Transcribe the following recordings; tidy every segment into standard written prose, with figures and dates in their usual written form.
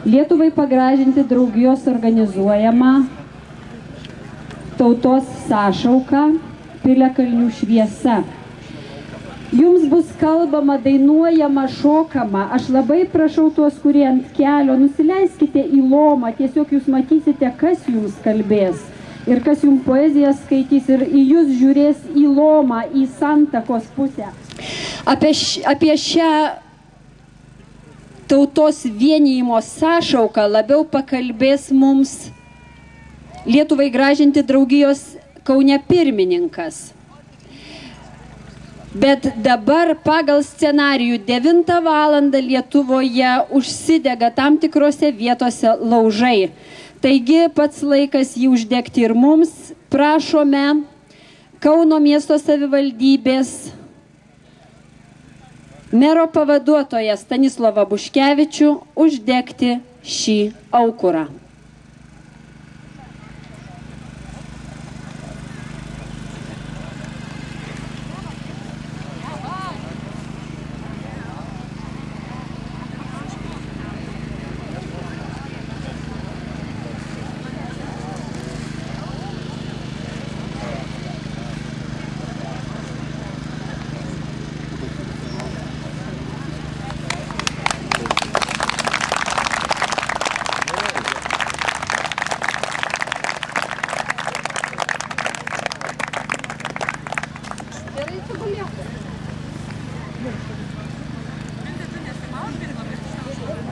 Lietuvai pagražinti draugijos organizuojama tautos sąšauka Piliakalnių šviesa. Jums bus kalbama, dainuojama, šokama. Aš labai prašau tuos, kurie ant kelio, nusileiskite į lomą, tiesiog jūs matysite, kas jums kalbės ir kas jums poeziją skaitys ir į jūs žiūrės į lomą, į santakos pusę. Apie šią tautos vienijimo sąšauką labiau pakalbės mums Lietuvai gražinti draugijos Kaune pirmininkas. Bet dabar pagal scenarijų 9 valandą Lietuvoje užsidega tam tikrose vietose laužai. Taigi pats laikas jį uždegti ir mums. Prašome Kauno miesto savivaldybės mero pavaduotoją Stanislovą Buškevičių uždegti šį aukurą.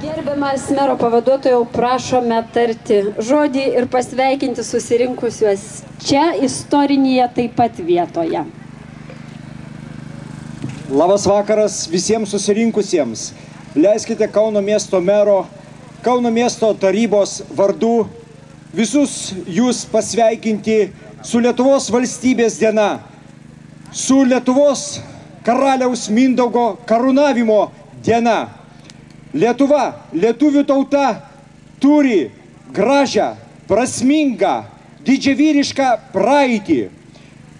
Gerbiamas mero pavaduotojau, prašome tarti žodį ir pasveikinti susirinkusiuos čia istorinėje taip pat vietoje. Labas vakaras visiems susirinkusiems. Leiskite Kauno miesto mero, Kauno miesto tarybos vardu visus jūs pasveikinti su Lietuvos valstybės diena, su Lietuvos karaliaus Mindaugo karūnavimo diena. Lietuva, lietuvių tauta turi gražią, prasmingą, didžiavyrišką praeitį.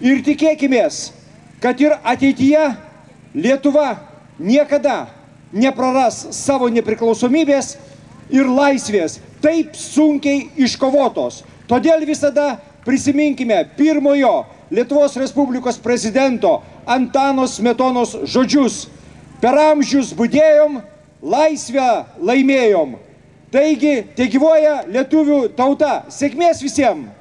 Ir tikėkimės, kad ir ateityje Lietuva niekada nepraras savo nepriklausomybės ir laisvės, taip sunkiai iškovotos. Todėl visada prisiminkime pirmojo Lietuvos Respublikos prezidento Antano Smetonos žodžius. Per amžius budėjom, laisvę laimėjom. Taigi, tegyvuoja lietuvių tauta. Sėkmės visiems!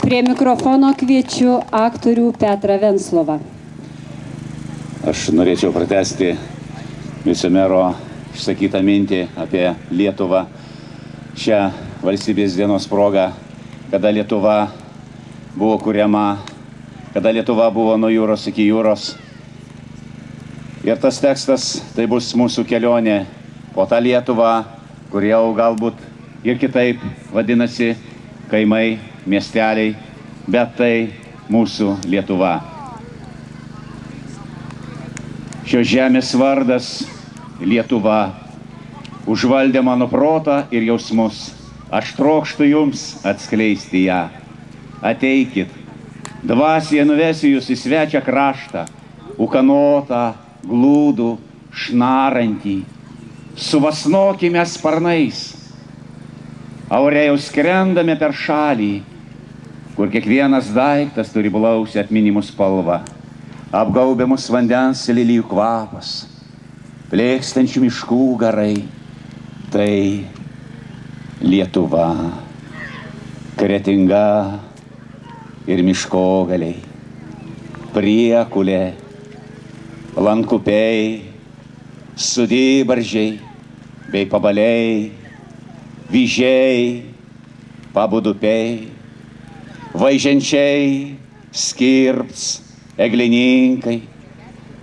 Prie mikrofono kviečiu aktorių Petrą Venslovą. Aš norėčiau pratęsti vicemero išsakytą mintį apie Lietuvą šią valstybės dienos progą, kada Lietuva buvo kuriama, kada Lietuva buvo nuo jūros iki jūros. Ir tas tekstas tai bus mūsų kelionė po tą Lietuvą, kur jau galbūt ir kitaip vadinasi kaimai, miesteliai, bet tai mūsų Lietuva. Šios žemės vardas Lietuva užvaldė mano protą ir jausmus. Aš trokštu jums atskleisti ją. Ateikit, dvasie nuvesiu jūs į svečią kraštą, ukanotą, glūdų, šnarantį. Suvasnokime sparnais, ore jau skrendame per šalį, kur kiekvienas daiktas turi blausią atminimų spalvą, apgaubiamus vandens lilijų kvapas, plėkstančių miškų garai. Tai Lietuva, kretinga ir miškogaliai, priekulė, lankupiai, sudybaržiai bei pabaliai, vyžiai, pabudupiai, vaiženčiai, skirps, eglininkai,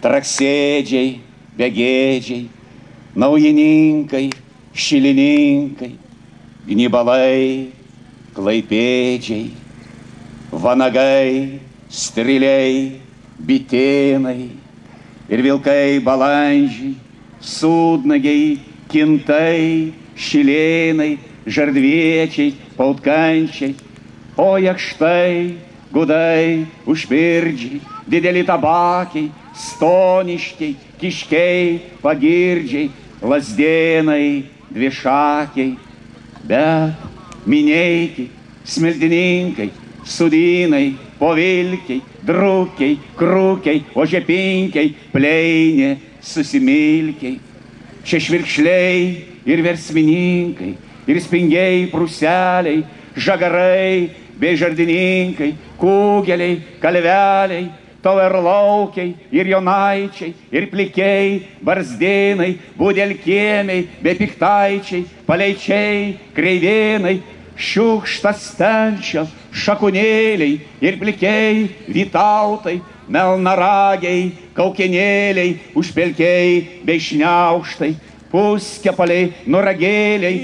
traksėdžiai, begėdžiai, naujininkai, šilininkai, gnybalai, klaipėdžiai, vanagai, striliai, bitėnai ir vilkai balandžiai, sūdnagiai, kintai, šilėnai, žardviečiai, pautkančiai, o jakštai, gudai, užpirdžiai, dideli tabakiai, stoniškiai, kiškiai, pagirdžiai, lazdėnai, dvišakiai, bet mineikiai, smiltininkai, sudynai, povilkiai, drukiai, krūkiai, ožepinkiai, pleinė, susimilkiai, šešvirkšliai ir versmininkai, ir spingiai prūseliai, žagarai bei žardininkai, kūgeliai, kalveliai, tauerlaukiai ir jonaičiai, ir plikiai, barzdėnai, budelkiemiai, bei piktaičiai, paleičiai, kreivėnai, šiukštas tenčio, šakunėliai ir plikiai, vytautai, melnaragiai, kaukinėliai, užpelkiai bei šniauštai, puskepaliai, nuragėliai,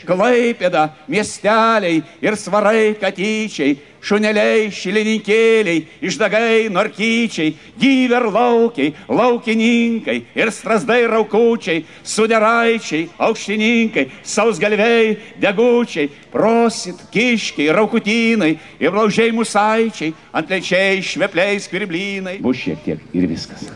Klaipėda, miesteliai ir svarai katyčiai, šuneliai, šilininkėliai, išdagai, norkyčiai, gyverlaukiai, laukininkai ir strazdai raukučiai, suderaičiai, aukštininkai, sausgalviai, degučiai, prosit, kiškiai, raukutynai ir laužiai musaičiai, antlečiai, švepliai, skvirblynai. Bus šiek tiek ir viskas.